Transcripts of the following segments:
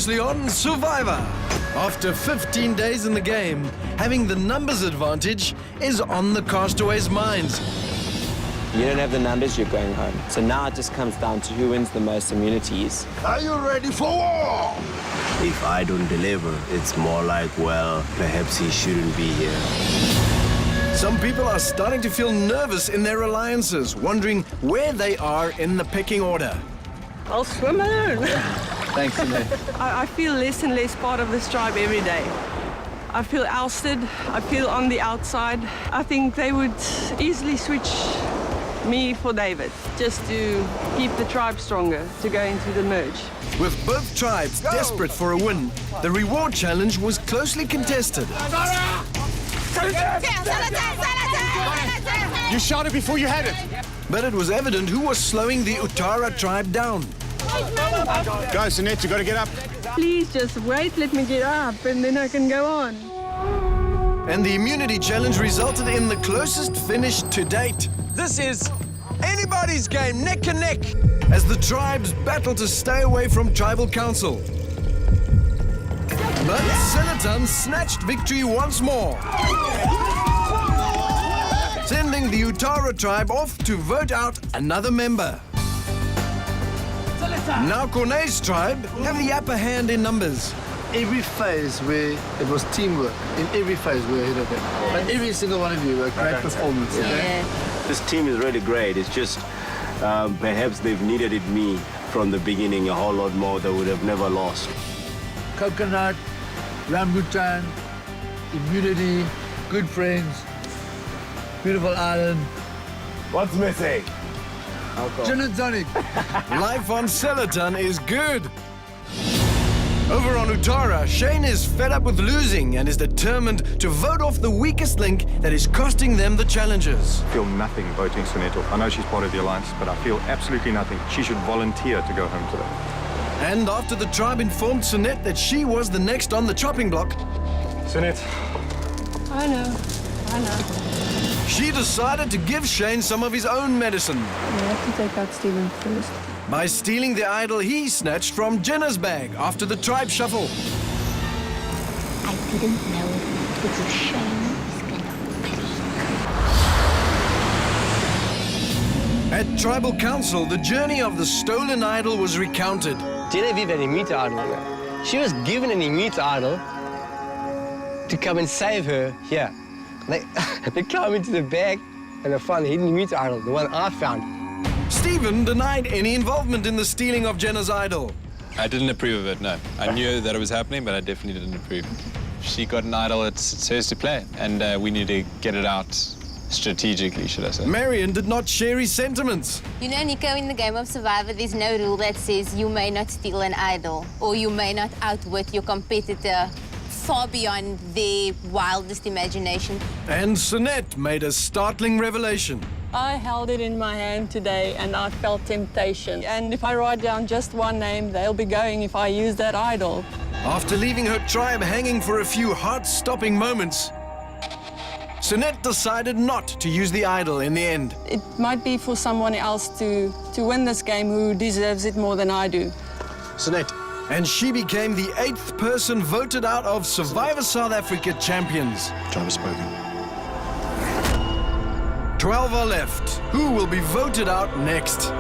Previously on Survivor. After 15 days in the game, having the numbers advantage is on the castaways' minds. You don't have the numbers, you're going home. So now it just comes down to who wins the most immunities. Are you ready for war? If I don't deliver, it's more like, well, perhaps he shouldn't be here. Some people are starting to feel nervous in their alliances, wondering where they are in the pecking order. I'll swim alone. Thanks, Sinead. I feel less and less part of this tribe every day. I feel ousted. I feel on the outside. I think they would easily switch me for David, just to keep the tribe stronger, to go into the merge. With both tribes desperate for a win, the reward challenge was closely contested. You shouted before you had it. But it was evident who was slowing the Utara tribe down. Go, Sinead, you got to get up. Please just wait, let me get up, and then I can go on. And the immunity challenge resulted in the closest finish to date. This is anybody's game, neck and neck. As the tribes battle to stay away from tribal council. But Sillerton snatched victory once more, sending the Utara tribe off to vote out another member. Now Corne's tribe have the upper hand in numbers. Every phase where it was teamwork, in every phase we were ahead of them. But every single one of you, a great performance. Okay? This team is really great. It's just perhaps they've needed it me from the beginning a whole lot more. They would have never lost. Coconut, rambutan, immunity, good friends, beautiful island, What's missing? gin and tonic. Life on Sillerton is good. Over on Utara, Shane is fed up with losing and is determined to vote off the weakest link that is costing them the challenges. I feel nothing voting Sunette off. I know she's part of the alliance, but I feel absolutely nothing. She should volunteer to go home today. And after the tribe informed Sunette that she was the next on the chopping block, Sunette. I know. she decided to give Shane some of his own medicine. You have to take out Stephen first. By stealing the idol he snatched from Jenna's bag after the tribe shuffle. I didn't know it was Shane's gonna At tribal council, the journey of the stolen idol was recounted. Genevieve had an immunity idol. She was given an immunity idol to come and save her here. They climbed into the bag and they found the hidden immunity idol, the one I found. Stephen denied any involvement in the stealing of Jenna's idol. I didn't approve of it, no. I knew that it was happening, but I definitely didn't approve. She got an idol, it's hers to play, and we need to get it out strategically, should I say. Marion did not share his sentiments. You know, Nico, in the game of Survivor, there's no rule that says you may not steal an idol or you may not outwit your competitor far beyond their wildest imagination. And Sunette made a startling revelation. I held it in my hand today and I felt temptation. And if I write down just one name, they'll be going if I use that idol. After leaving her tribe hanging for a few heart-stopping moments, Sunette decided not to use the idol in the end. It might be for someone else to win this game who deserves it more than I do. Sunette. And she became the 8th person voted out of Survivor South Africa champions. Tribe has spoken. 12 are left. Who will be voted out next?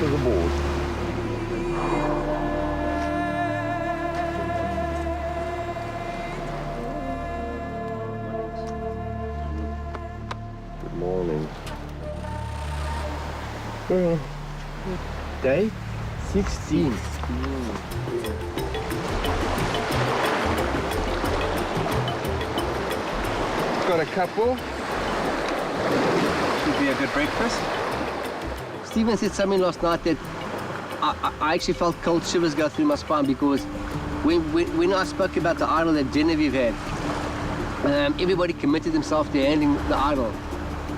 to the board. Good morning. Day 16. Got a couple. Should be a good breakfast. Stephen said something last night that I actually felt cold shivers go through my spine because when I spoke about the idol that Genevieve had, everybody committed themselves to handling the idol.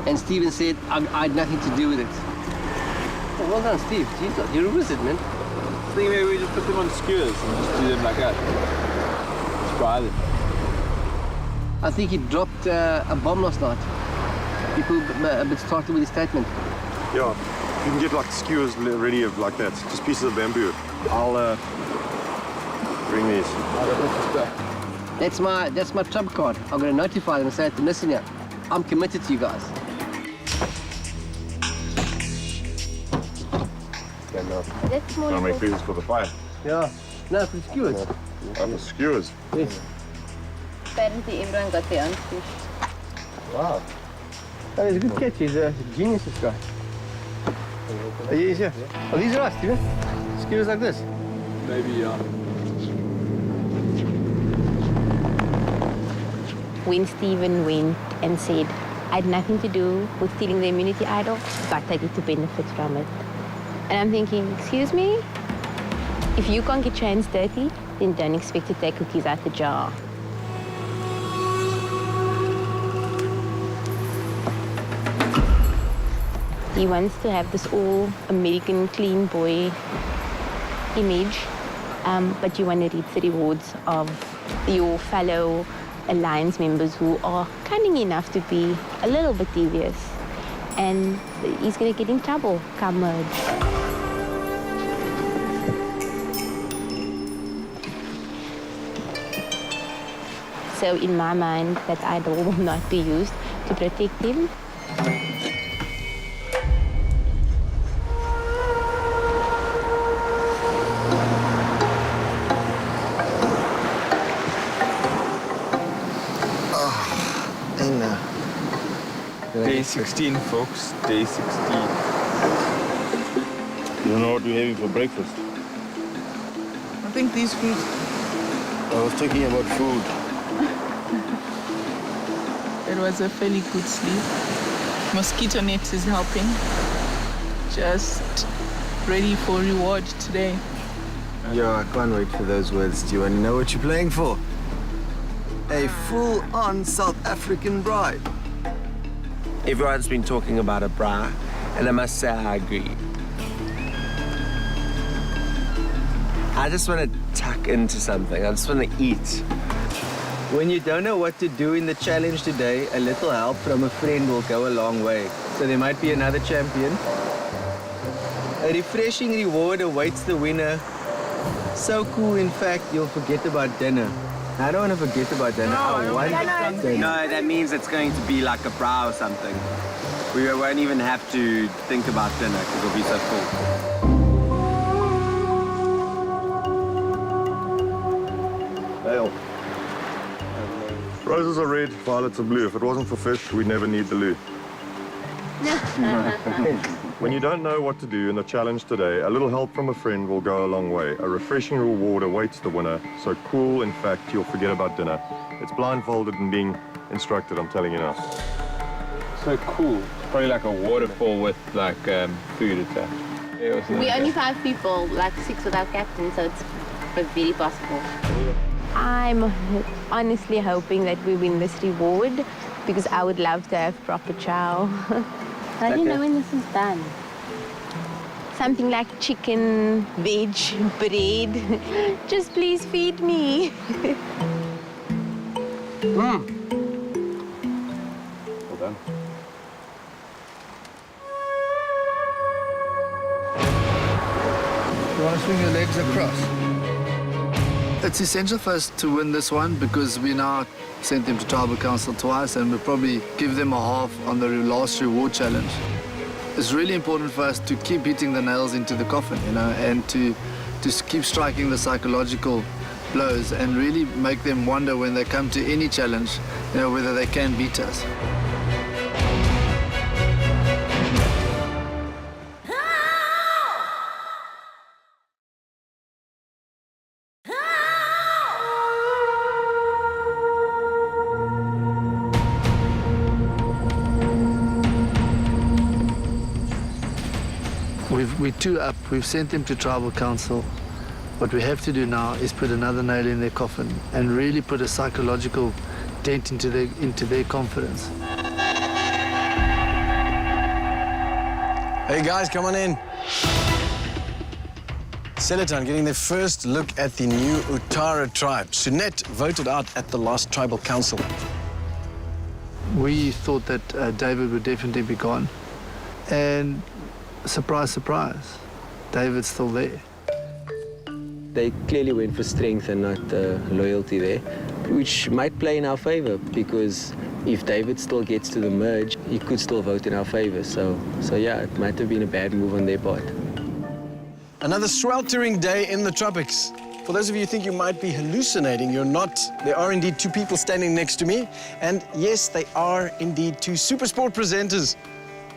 And Stephen said, I had nothing to do with it. Oh, well done, Steve. Jesus, you're a wizard, man. I think maybe we just put them on skewers and just do them like that. Just fry them. I think he dropped a bomb last night. People a bit started with his statement. Yeah, you can get like skewers ready of like that, just pieces of bamboo. I'll bring these. That's my trump card. I'm going to notify them and say, listen here, I'm committed to you guys. That's more I'll make pieces for the fire. Yeah. No, for the skewers. Oh, for skewers. Yes. Apparently everyone got their own fish. Wow. That is a good catch. He's a genius, this guy. Oh, yes, yeah. Oh, these are us, Steven. Skewers like this. Maybe, yeah. When Stephen went and said, I had nothing to do with stealing the immunity idol, but I get to benefit from it. And I'm thinking, excuse me? If you can't get your hands dirty, then don't expect to take cookies out the jar. He wants to have this all-American clean boy image, but you want to reap the rewards of your fellow Alliance members who are cunning enough to be a little bit devious. And he's going to get in trouble come merge. So in my mind, that idol will not be used to protect him. Day 16, folks. Day 16. You don't know what we're having for breakfast? I think these fruits. I was talking about food. It was a fairly good sleep. Mosquito net is helping. Just ready for reward today. Yo, I can't wait for those words. Do you want to know what you're playing for? A full-on South African bride. Everyone's been talking about a bra, and I must say I agree. I just want to tuck into something. I just want to eat. When you don't know what to do in the challenge today, a little help from a friend will go a long way. So there might be another champion. A refreshing reward awaits the winner. So cool, in fact, you'll forget about dinner. I don't want to forget about dinner. I want dinner. No, that means it's going to be like a bra or something. We won't even have to think about dinner because it'll be so cool. Ale. Roses are red, violets are blue. If it wasn't for fish, we'd never need the loo. When you don't know what to do in the challenge today, a little help from a friend will go a long way. A refreshing reward awaits the winner. So cool, in fact, you'll forget about dinner. It's blindfolded and being instructed, I'm telling you now. So cool. Probably like a waterfall with like food attached. We're only 5 people, like 6 without captain, so it's very possible. I'm honestly hoping that we win this reward because I would love to have proper chow. I don't know when this is done. Something like chicken, veg, bread. Just please feed me. Well done. You want to swing your legs across? It's essential for us to win this one because we now sent them to tribal council twice and we'll probably give them a half on the last reward challenge. It's really important for us to keep hitting the nails into the coffin, you know, and to keep striking the psychological blows and really make them wonder when they come to any challenge, you know, whether they can beat us. We're 2 up. We've sent them to tribal council. What we have to do now is put another nail in their coffin and really put a psychological dent into their confidence. Hey guys, come on in. Seletan getting their first look at the new Utara tribe. Sunet voted out at the last tribal council. We thought that David would definitely be gone. And surprise, surprise, David's still there. They clearly went for strength and not loyalty there, which might play in our favor because if David still gets to the merge, he could still vote in our favor. So yeah, it might have been a bad move on their part. Another sweltering day in the tropics. For those of you who think you might be hallucinating, you're not. There are indeed 2 people standing next to me. And yes, they are indeed 2 SuperSport presenters.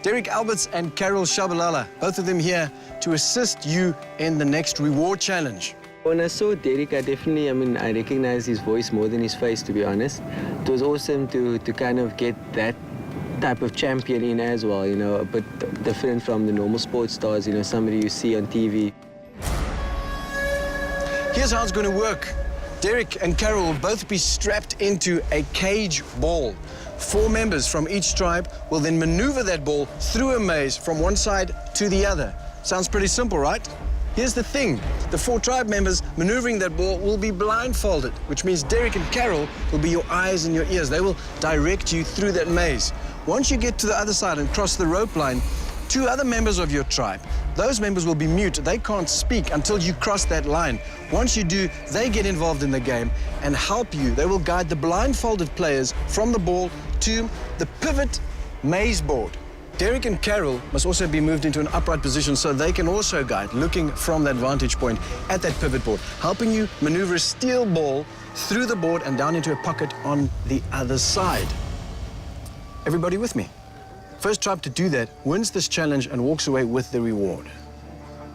Derek Alberts and Carol Shabalala, both of them here to assist you in the next reward challenge. When I saw Derek, I recognized his voice more than his face, to be honest. It was awesome to kind of get that type of champion in as well, you know, a bit different from the normal sports stars, you know, somebody you see on TV. Here's how it's going to work. Derek and Carol will both be strapped into a cage ball. 4 members from each tribe will then maneuver that ball through a maze from one side to the other. Sounds pretty simple, right? Here's the thing. The 4 tribe members maneuvering that ball will be blindfolded, which means Derek and Carol will be your eyes and your ears. They will direct you through that maze. Once you get to the other side and cross the rope line, 2 other members of your tribe, those members will be mute. They can't speak until you cross that line. Once you do, they get involved in the game and help you. They will guide the blindfolded players from the ball to the pivot maze board. Derek and Carol must also be moved into an upright position so they can also guide, looking from that vantage point at that pivot board, helping you maneuver a steel ball through the board and down into a pocket on the other side. Everybody with me? First tribe to do that wins this challenge and walks away with the reward.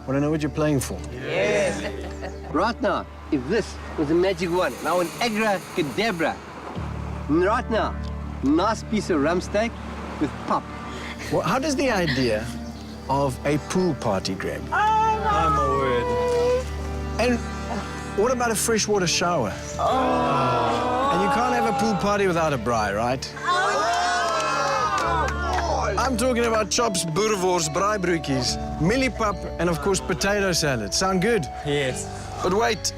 Want to know what you're playing for? Yes. Right now, if this was a magic wand, now an Agra Cadabra. Right now, nice piece of rump steak with pop. Well, how does the idea of a pool party, Greg? Oh, my word. And what about a freshwater shower? Oh. And you can't have a pool party without a braai, right? Oh. I'm talking about chops, boerewors, braaibroodjies, mieliepap, and of course potato salad. Sound good? Yes. But wait.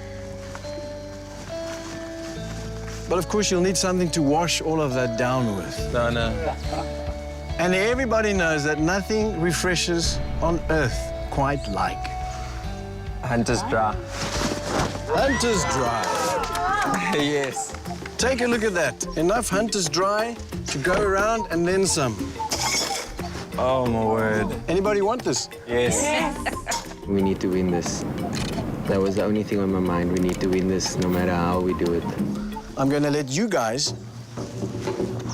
But of course you'll need something to wash all of that down with. No. And everybody knows that nothing refreshes on earth quite like Hunter's Dry. Hunter's Dry. Yes. Take a look at that. Enough Hunter's Dry to go around and then some. Oh, my word. Anybody want this? Yes. We need to win this. That was the only thing on my mind. We need to win this no matter how we do it. I'm going to let you guys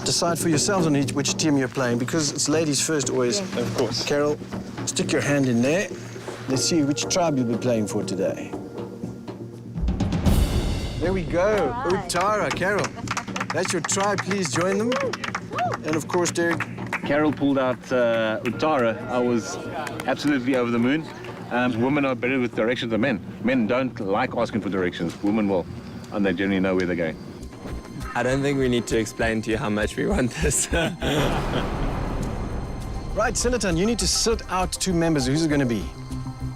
decide for yourselves on which team you're playing, because it's ladies first always. Yeah. Of course. Carol, stick your hand in there. Let's see which tribe you'll be playing for today. There we go. Right. Utara, Carol. That's your tribe. Please join them. And of course, Derek. Carol pulled out Utara. I was absolutely over the moon. Women are better with directions than men. Men don't like asking for directions. Women will, and they generally know where they're going. I don't think we need to explain to you how much we want this. Right, Seletan, you need to sit out 2 members. Who's it going to be?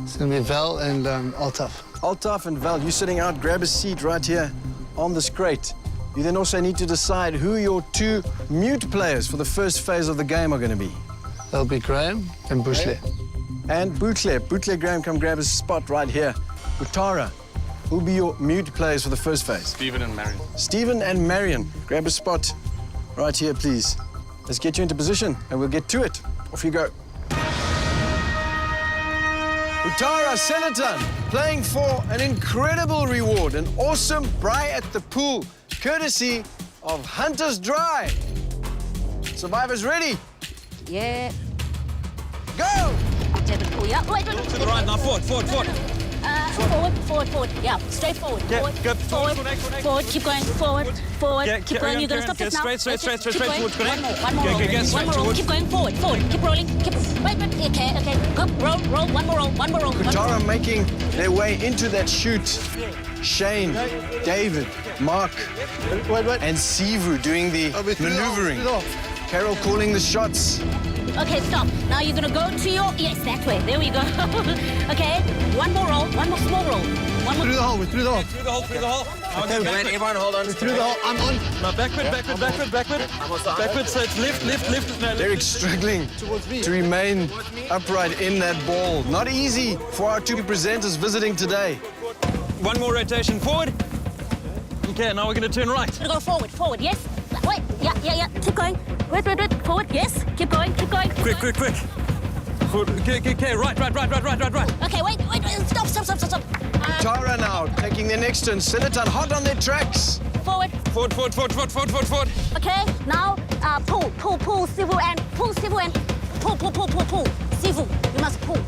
It's going to be Val and Altaf. Altaf and Val, you sitting out, grab a seat right here on this crate. You then also need to decide who your 2 mute players for the first phase of the game are going to be. That'll be Graham and Bushle. And Butle. Butle, Graham, come grab a spot right here. Utara, who'll be your mute players for the first phase? Stephen and Marion. Stephen and Marion, grab a spot right here, please. Let's get you into position and we'll get to it. Off you go. Uttara Seletan playing for an incredible reward, an awesome braai at the pool, courtesy of Hunter's Dry. Survivors ready? Yeah. Go! To the pool, yeah. Wait. To the right, now forward. Forward. Yeah, straight forward. Yeah, Forward. good. Forward. Forward. Keep going. Forward. Yeah, Keep going. You're gonna stop this now. Straight Keep going. towards connect. One more. Okay, One more roll. towards. Keep going forward. Keep rolling. Wait. Okay. Good. Roll. One more roll. Uttara making their way into that chute. Shane, David, Mark, and Sivu doing the maneuvering. Carol calling the shots. Okay, stop. Now you're gonna go to your... Yes, that way. There we go. Okay, one more roll. One more small roll. One more... Through the hole. Through the hole. Okay, everyone hold on. Through the hole. I'm on. Now backward. So it's lift. No, Derek's struggling to remain upright in that ball. Not easy for our two presenters visiting today. One more rotation forward. Okay, now we're going to turn right. We're gonna go forward. Yes. Wait. Yeah. Keep going. Wait. Forward. Yes. Keep going. Quick. Forward. Okay, right. Okay, wait. Stop. Uttara now taking their next turn. Seletan hot on their tracks. Forward. Forward. Okay, now pull, Sivu, and pull. Sivu, you must pull.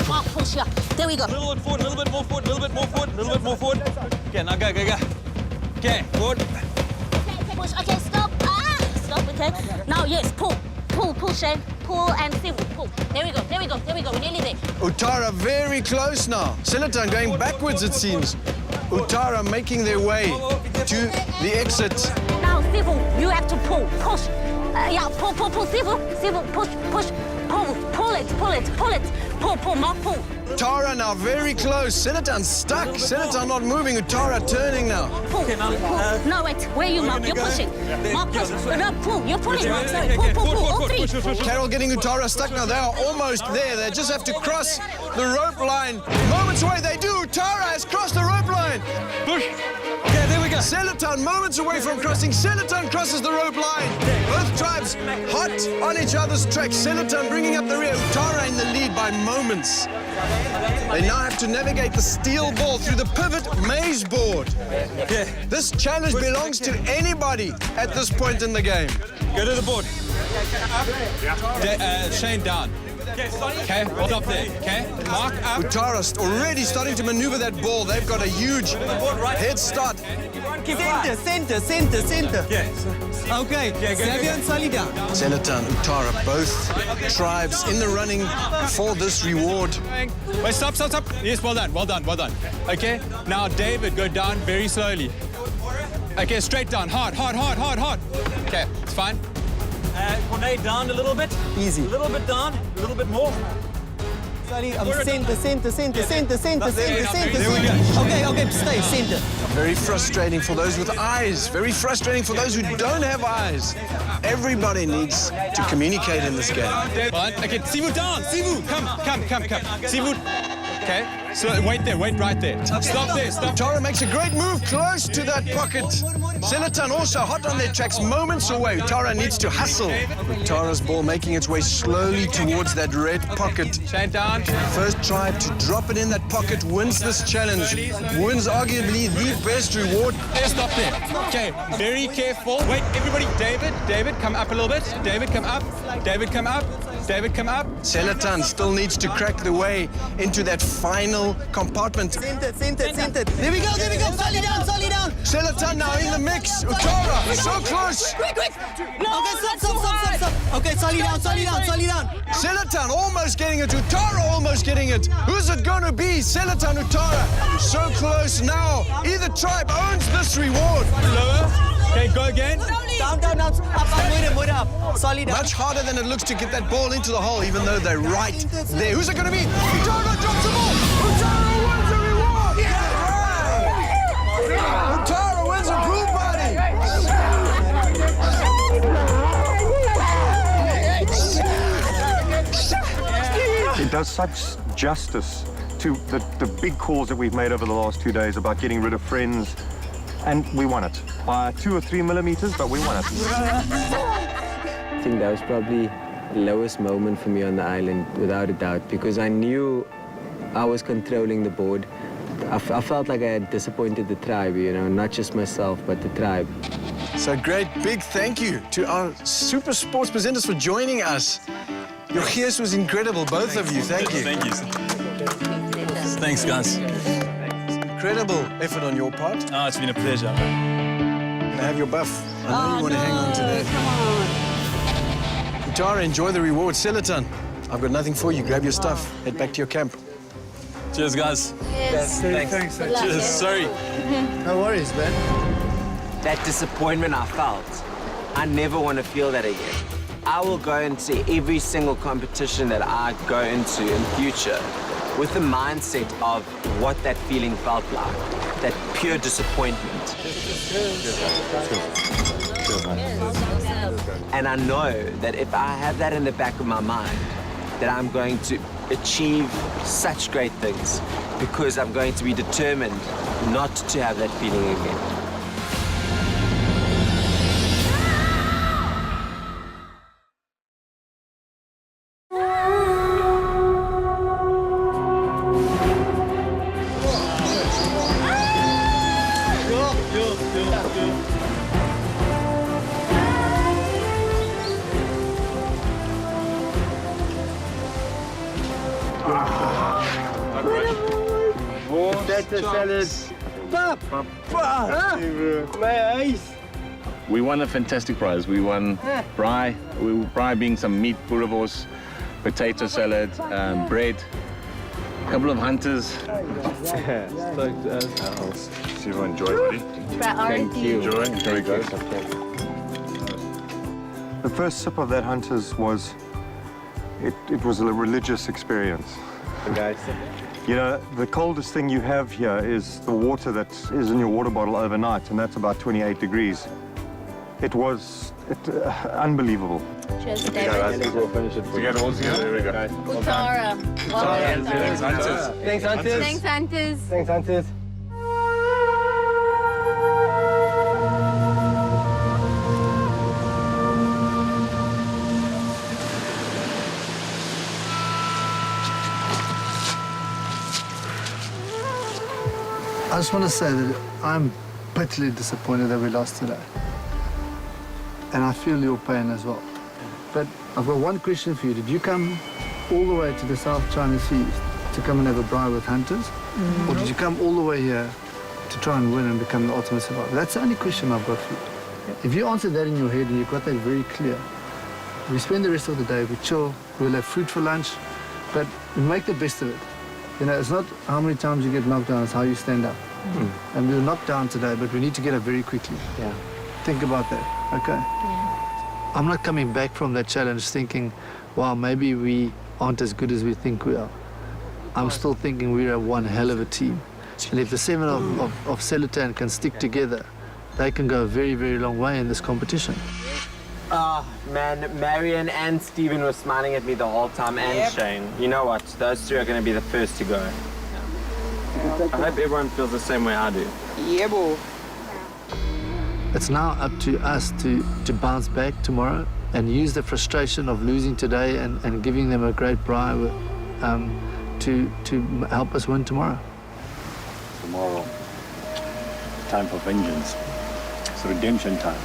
Mark, push, yeah. There we go. A little bit more forward. Okay, now go. Okay, forward. Okay, push. Okay, stop. Stop, okay. Now, yes, pull, Shane. Pull and Sivu, pull. There we go. We're nearly there. Uttara very close now. Seletan going backwards, it seems. Uttara making their way to the exit. Now, Sivu, you have to pull. Push. Pull, Sivu, push. Pull it. Pull, Mark, pull. Uttara now very close. Seletan stuck. Seletan not moving. Uttara turning now. Pull. No, wait. Where are you, Mark? You're pushing. Mark, push. No, pull. You're pulling. Sorry, pull. All three. Carol getting Uttara stuck now. They are almost there. They just have to cross the rope line. Moments away. They do. Uttara has crossed the rope line. Push. Okay, there we go. Seletan moments away from crossing. Seletan crosses the rope line. Both tribes hot on each other's tracks. Seletan bringing up the rear. Uttara in the lead by moments. They now have to navigate the steel ball through the pivot maze board. Yeah. This challenge belongs to anybody at this point in the game. Go to the board. Shane down. Okay, stop there. Okay, Mark up. Uttara already starting to maneuver that ball. They've got a huge head start. Center. Yes. Okay, Xavier and Sully down. Seletan, Uttara, both tribes in the running for this reward. Wait, stop. Yes, well done. Okay, now David, go down very slowly. Okay, straight down, hard. Okay, it's fine. Cornet down a little bit. Easy. A little bit down, a little bit more. Sully, center. Okay, stay, center. Very frustrating for those with eyes. Very frustrating for those who don't have eyes. Everybody needs to communicate in this game. Okay, Sivu down. Sivu, come. Sivu. Okay, so wait right there. Stop there. Uttara makes a great move close to that pocket. Seletan also hot on their tracks, moments away. Uttara needs to hustle. Uttara's ball making its way slowly towards that red pocket. Shane down. First tribe to drop it in that pocket wins this challenge. Wins arguably the best reward. Stop there. Okay, very careful. Wait, everybody. David, come up a little bit. David, come up. Seletan still needs to crack the way into that final compartment. Center. There we go. Sully down. Seletan now in the mix. Uttara, so close. Quick. No, Okay, stop. Okay, Sully down. Seletan almost getting it. Uttara almost getting it. Who's it going to be? Seletan, Uttara. So close now. Either tribe owns this reward. Lower. Okay, go again. Down. Up. Sully down. Much harder than it looks to get that ball into the hole, even though they're right there. Who's it going to be? Uttara drops the ball. Uttara wins the reward. Uttara wins a pool party. It does such justice to the big calls that we've made over the last 2 days about getting rid of friends, and we won it by 2 or 3 millimeters, but we won it. I think that was probably the lowest moment for me on the island, without a doubt, because I knew I was controlling the board. I felt like I had disappointed the tribe, you know, not just myself, but the tribe. So great big thank you to our Super Sports presenters for joining us. Your gears was incredible, both of you. Thank you. Thank you. Thanks, guys. Incredible effort on your part. Oh, it's been a pleasure. Can I have your buff? I know you want to hang on to that. Come on. Utara, enjoy the reward. Selaton, I've got nothing for you. Grab your stuff. Head back to your camp. Cheers, guys. Yes. Thanks. Cheers. Sorry. No worries, man. That disappointment I felt, I never want to feel that again. I will go into every single competition that I go into in future with the mindset of what that feeling felt like, that pure disappointment. And I know that if I have that in the back of my mind, that I'm going to achieve such great things because I'm going to be determined not to have that feeling again. We won a fantastic prize. We won braai. Braai being some meat, boerewors, potato salad, bread, a couple of hunters. See you enjoy, buddy. Thank you. Enjoy. Very good. Okay. The first sip of that Hunters was, it was a religious experience. You know, the coldest thing you have here is the water that is in your water bottle overnight, and that's about 28 degrees. It was unbelievable. Cheers, David. We'll finish it. Together, all together. There we go. Utara. Thanks, Hunters. Thanks, Hunters. Thanks, Hunters. Thanks, Hunters. I just want to say that I'm bitterly disappointed that we lost today. And I feel your pain as well. But I've got one question for you. Did you come all the way to the South China Sea to come and have a braai with Hunters? Or did you come all the way here to try and win and become the ultimate survivor? That's the only question I've got for you. If you answer that in your head and you've got that very clear, we spend the rest of the day, we chill, we'll have fruit for lunch, but we make the best of it. You know, it's not how many times you get knocked down, it's how you stand up. And we were knocked down today, but we need to get up very quickly. Yeah. Think about that, okay? Yeah. I'm not coming back from that challenge thinking, wow, maybe we aren't as good as we think we are. I'm still thinking we're one hell of a team. And if the 7 of Selaton can stick together, they can go a very, very long way in this competition. Oh, man, Marion and Stephen were smiling at me the whole time, and Shane. You know what? Those two are going to be the first to go. I hope everyone feels the same way I do. Yeah, boy. It's now up to us to bounce back tomorrow and use the frustration of losing today and giving them a great braai to help us win tomorrow. Tomorrow, time for vengeance. It's redemption time.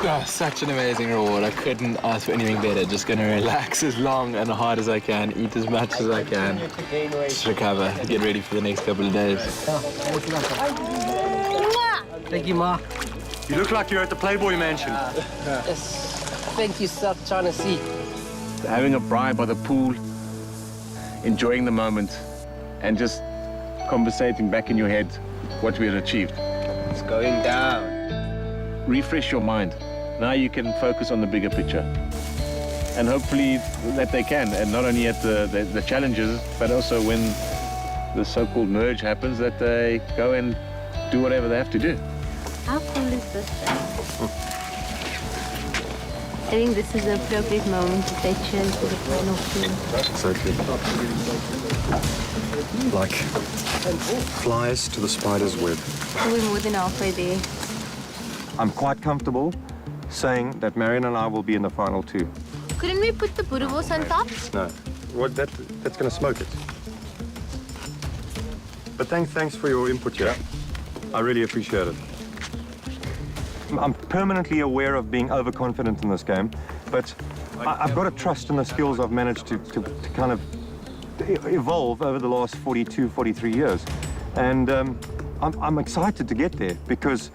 Oh, such an amazing reward. I couldn't ask for anything better. Just going to relax as long and hard as I can, eat as much as I can, just recover, get ready for the next couple of days. Thank you, Ma. You look like you're at the Playboy Mansion. Yes. Thank you, South China Sea. Having a braai by the pool, enjoying the moment, and just conversating back in your head what we had achieved. It's going down. Refresh your mind. Now you can focus on the bigger picture. And hopefully that they can, and not only at the challenges, but also when the so-called merge happens, that they go and do whatever they have to do. How cool is this thing? I think this is the appropriate moment to say cheers to the final food. Exactly. Like flies to the spider's web. We're more than halfway there. I'm quite comfortable saying that Marion and I will be in the final two. Couldn't we put the boerewors on top? No. What that's going to smoke it. But thanks for your input here. I really appreciate it. I'm permanently aware of being overconfident in this game, but I've got to trust in the skills I've managed to kind of evolve over the last 42, 43 years. And I'm excited to get there because,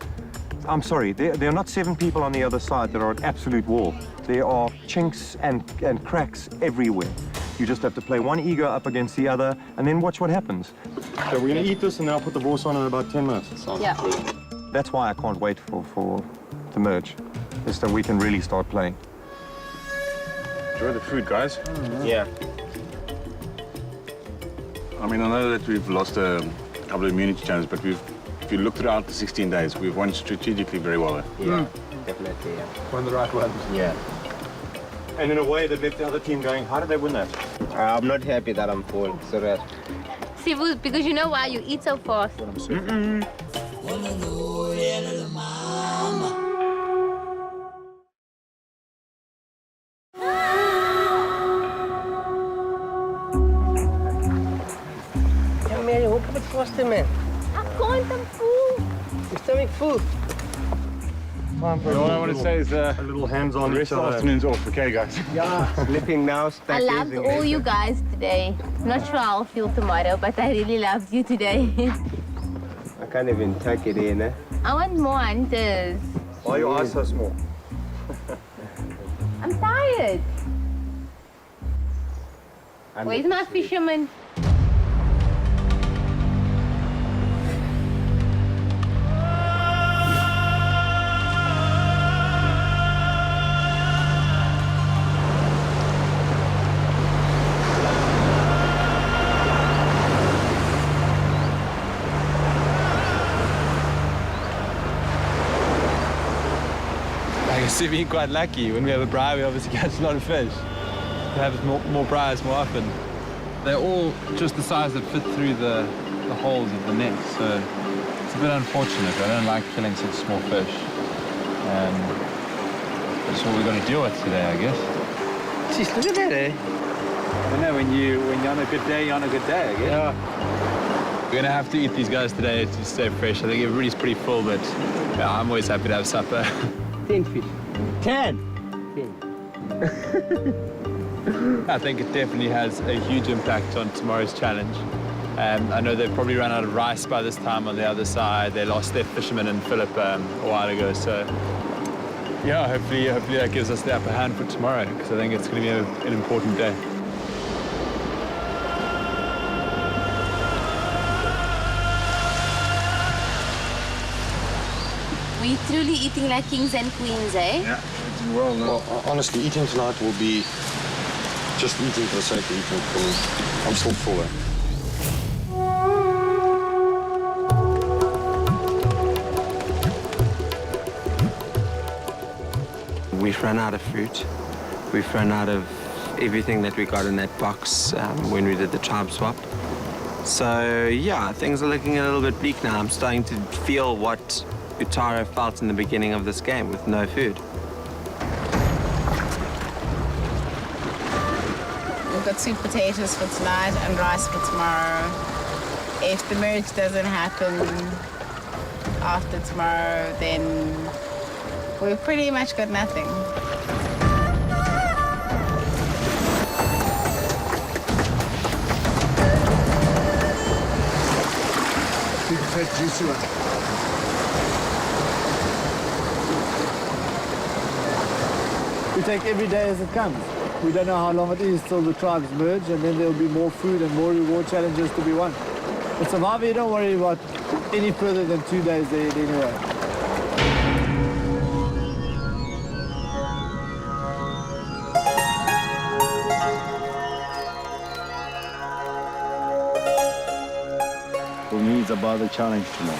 I'm sorry, there are not 7 people on the other side that are an absolute wall. There are chinks and cracks everywhere. You just have to play one ego up against the other and then watch what happens. So we're going to eat this and then I'll put the Wors on in about 10 minutes. Yeah. That's why I can't wait for the merge, is that we can really start playing. Enjoy the food, guys. Yeah. I mean, I know that we've lost a couple of immunity challenges, but if you look throughout the 16 days, we've won strategically very well. Yeah, definitely, yeah. Won the right ones. Yeah. And in a way that left the other team going, how did they win that? I'm not happy that I'm full, serious. Sivu, because you know why you eat so fast. Yeah, Mary, walk a bit faster, man. I can't, I'm full. Your stomach full. All I want to say is a little hands-on the rest of the afternoon's off, okay, guys? Yeah. Sleeping now, I stacking. loved all you guys today. Not sure how I'll feel tomorrow, but I really loved you today. I can't even tuck it in, eh? I want more hunters. Why are your eyes so small? I'm tired. Where's my fisherman? I guess we've been quite lucky. When we have a braai, we obviously catch a lot of fish. We have more braais more often. They're all just the size that fit through the holes of the net, so it's a bit unfortunate. I don't like killing such small fish. That's what we're going to deal with today, I guess. Jeez, look at that, eh? I know, when you're on a good day, you're on a good day, I guess. Yeah. We're going to have to eat these guys today to stay fresh. I think everybody's pretty full, but yeah, I'm always happy to have supper. 10 fish. 10? 10. I think it definitely has a huge impact on tomorrow's challenge. I know they've probably run out of rice by this time on the other side. They lost their fisherman in Philip a while ago, so yeah, hopefully that gives us the upper hand for tomorrow, because I think it's going to be an important day. We're truly eating like kings and queens, eh? Yeah, well, honestly, eating tonight will be just eating for the sake of eating. I'm still full. We've run out of fruit. We've run out of everything that we got in that box when we did the tribe swap. So yeah, things are looking a little bit bleak now. I'm starting to feel what Utara felt in the beginning of this game with no food. We've got sweet potatoes for tonight and rice for tomorrow. If the merge doesn't happen after tomorrow, then we've pretty much got nothing. Sweet potato juicy one. We take every day as it comes. We don't know how long it is till the tribes merge, and then there'll be more food and more reward challenges to be won. But Survivor, you don't worry about any further than 2 days there anyway. For me, it's about the challenge tomorrow.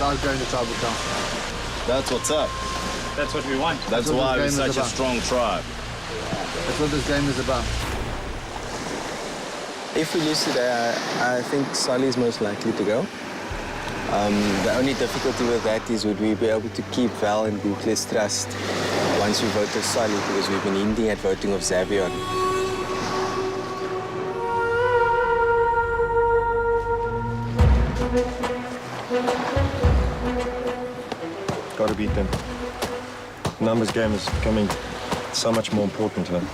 without going to tribal council. That's what's up. That's what we want. That's what why we're this game is such a about. strong tribe. That's what this game is about. If we lose today, I think Solly is most likely to go. The only difficulty with that is would we be able to keep Val and Bukle's trust once we vote of Solly, because we've been hinting at voting of Xavier. Got to beat them. Numbers game is becoming so much more important to them.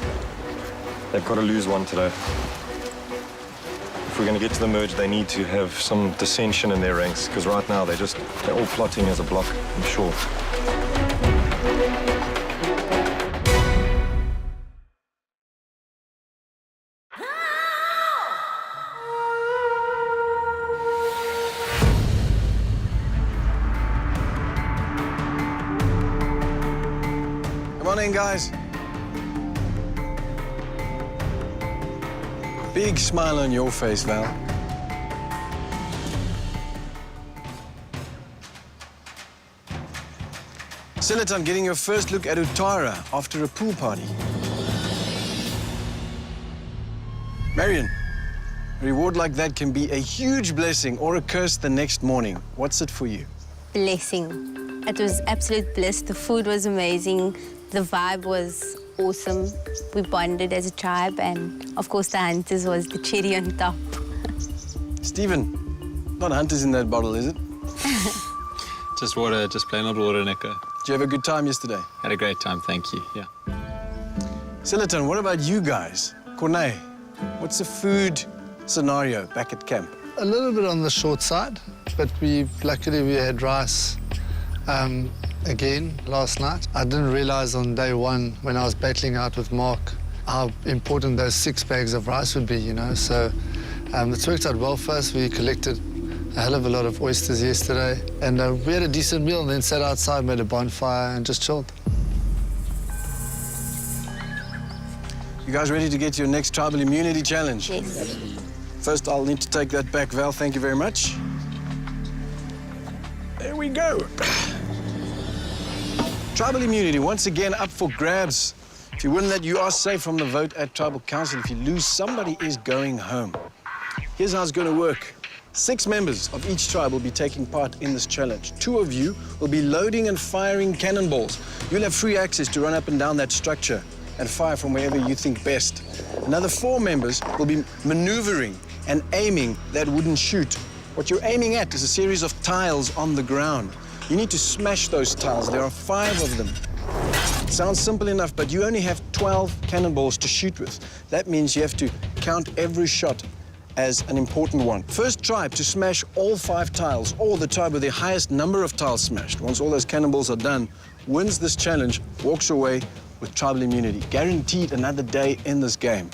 They've got to lose one today. If we're going to get to the merge, they need to have some dissension in their ranks, because right now they're all plotting as a block, I'm sure. Come on in, guys. Big smile on your face, Val. Silaton getting your first look at Utara after a pool party. Marion, a reward like that can be a huge blessing or a curse the next morning. What's it for you? Blessing. It was absolute bliss. The food was amazing. The vibe was awesome. We bonded as a tribe, and of course the hunters was the cherry on top. Stephen, not hunters in that bottle, is it? Just water, just plain old water, Nico. Did you have a good time yesterday? Had a great time, thank you, yeah. Silaton, what about you guys? Corne, what's the food scenario back at camp? A little bit on the short side, but luckily we had rice again last night. I didn't realize on day one when I was battling out with Mark how important those 6 bags of rice would be, you know. So it's worked out well for us. We collected a hell of a lot of oysters yesterday, and we had a decent meal and then sat outside, made a bonfire and just chilled. You guys ready to get to your next tribal immunity challenge? Yes. First, I'll need to take that back, Val. Thank you very much. There we go. Tribal immunity, once again, up for grabs. If you win that, you are safe from the vote at Tribal Council. If you lose, somebody is going home. Here's how it's going to work. 6 members of each tribe will be taking part in this challenge. 2 of you will be loading and firing cannonballs. You'll have free access to run up and down that structure and fire from wherever you think best. Another 4 members will be maneuvering and aiming that wooden chute. What you're aiming at is a series of tiles on the ground. You need to smash those tiles. There are 5 of them. It sounds simple enough, but you only have 12 cannonballs to shoot with. That means you have to count every shot as an important one. First tribe to smash all 5 tiles, or the tribe with the highest number of tiles smashed, once all those cannonballs are done, wins this challenge, walks away with tribal immunity. Guaranteed another day in this game.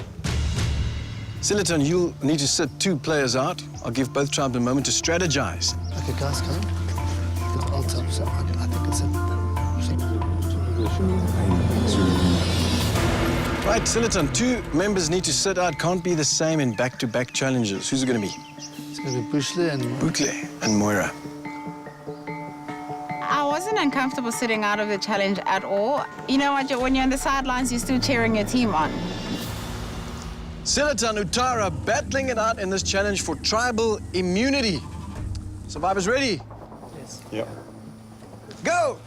Silaton, you'll need to sit 2 players out. I'll give both tribes a moment to strategize. Okay, guys, come on. I'll tell you something. I think it's Right, Silaton, 2 members need to sit out. Can't be the same in back-to-back challenges. Who's it going to be? It's going to be Bushle and... Bukle and Moira. I wasn't uncomfortable sitting out of the challenge at all. You know what, when you're on the sidelines, you're still cheering your team on. Silaton, Utara battling it out in this challenge for tribal immunity. Survivors ready? Yes. Yep. Go!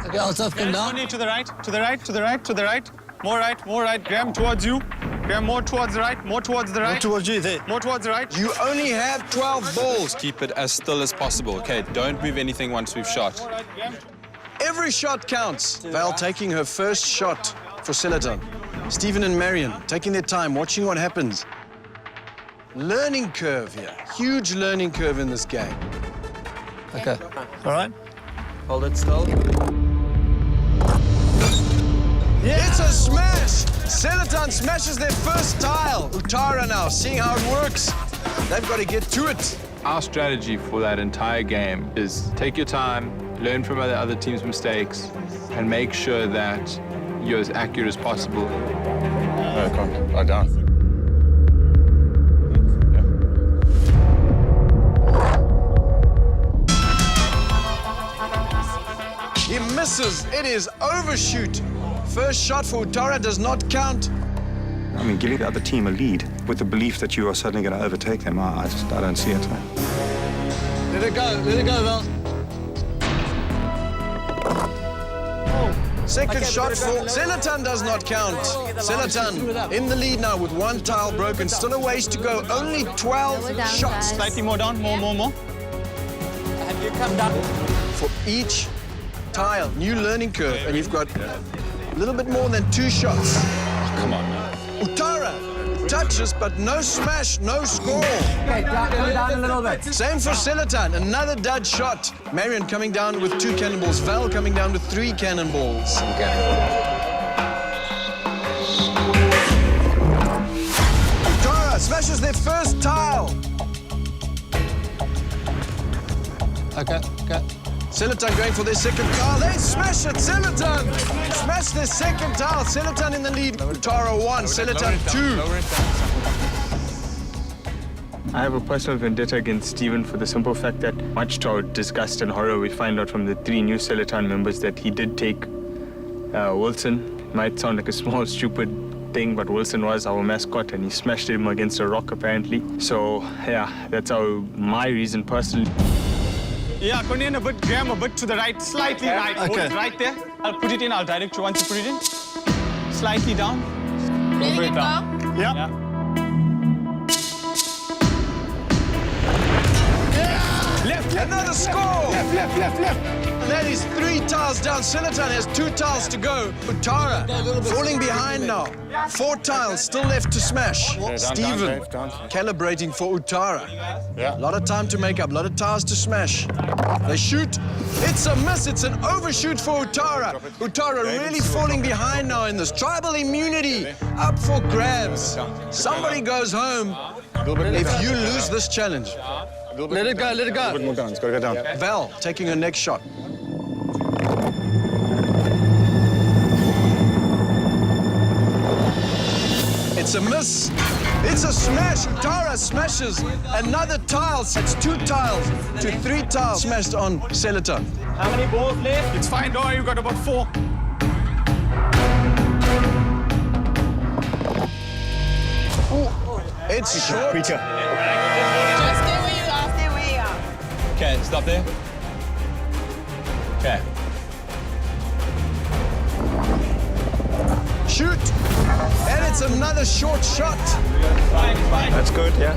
Okay, I'll tough come down. To the right, to the right, to the right, to the right. More right. Graham, towards you. Graham, more towards the right, more towards the right. More towards you there. More towards the right. You only have 12 balls. Keep it as still as possible. Okay, don't move anything once we've shot. Every shot counts. Val taking her first shot for Silaton. Stephen and Marion taking their time, watching what happens. Learning curve here. Huge learning curve in this game. Okay. All right. Hold it still. It's a smash! Silaton smashes their first tile. Utara now, seeing how it works. They've got to get to it. Our strategy for that entire game is take your time, learn from other teams' mistakes, and make sure that you're as accurate as possible. No, I can't. I don't. misses. It is overshoot. First shot for Uttara does not count. I mean, giving the other team a lead with the belief that you are suddenly going to overtake them, I don't see it. Let it go, Val. Second shot for Selatan does not count. Selatan in the lead now with one tile broken. Still a ways to go. Only 12 shots. Slightly more down, more. Have you come down? For each tile, new learning curve, and you've got a little bit more than 2 shots. Oh, come on, man. Uttara touches, but no smash, no score. Okay, come down a little bit. Same for Selatan, another dud shot. Marion coming down with 2 cannonballs. Val coming down with 3 cannonballs. Uttara smashes their first tile. Okay. Selatan going for their second tile. They smash it. Selatan smash their second tile. Selatan in the lead. Uttara 1, Selatan 2. I have a personal vendetta against Stephen for the simple fact that, much to our disgust and horror, we find out from the 3 new Selatan members that he did take Wilson. Might sound like a small, stupid thing, but Wilson was our mascot and he smashed him against a rock, apparently. So, yeah, that's my reason personally. Yeah, Cornelian, Graham, a bit to the right, slightly right. Okay. Hold it right there. I'll put it in. I'll direct you once you put it in. Slightly down. Letting it go? Yeah. Left. Another score. Left. That is 3 tiles down. Selatan has 2 tiles to go. Uttara falling behind now. 4 tiles still left to smash. Stephen calibrating for Uttara. A lot of time to make up, a lot of tiles to smash. They shoot. It's a miss. It's an overshoot for Uttara. Uttara really falling behind now in this. Tribal immunity up for grabs. Somebody goes home if you lose this challenge. Let it go. A bit more down. It's got to go down. Val taking her next shot. It's a miss. It's a smash. Uttara smashes another tile. It's 2 tiles to 3 tiles smashed on Selatan. How many balls left? It's fine, don't worry, you've got about 4. It's short. Just stay where you are. Stay where you are. Okay, stop there. Okay. Shoot. And it's another short shot. That's good, yeah.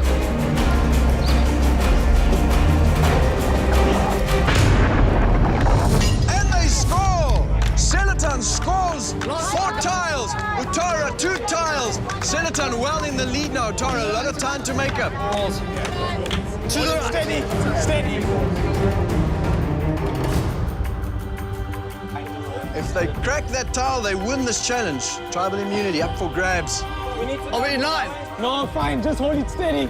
And they score. Selatan scores 4 tiles. Uttara 2 tiles. Selatan well in the lead now. Uttara a lot of time to make up. Steady. If they crack that tile, they win this challenge. Tribal immunity up for grabs. Are we in line? No, fine. Just hold it steady.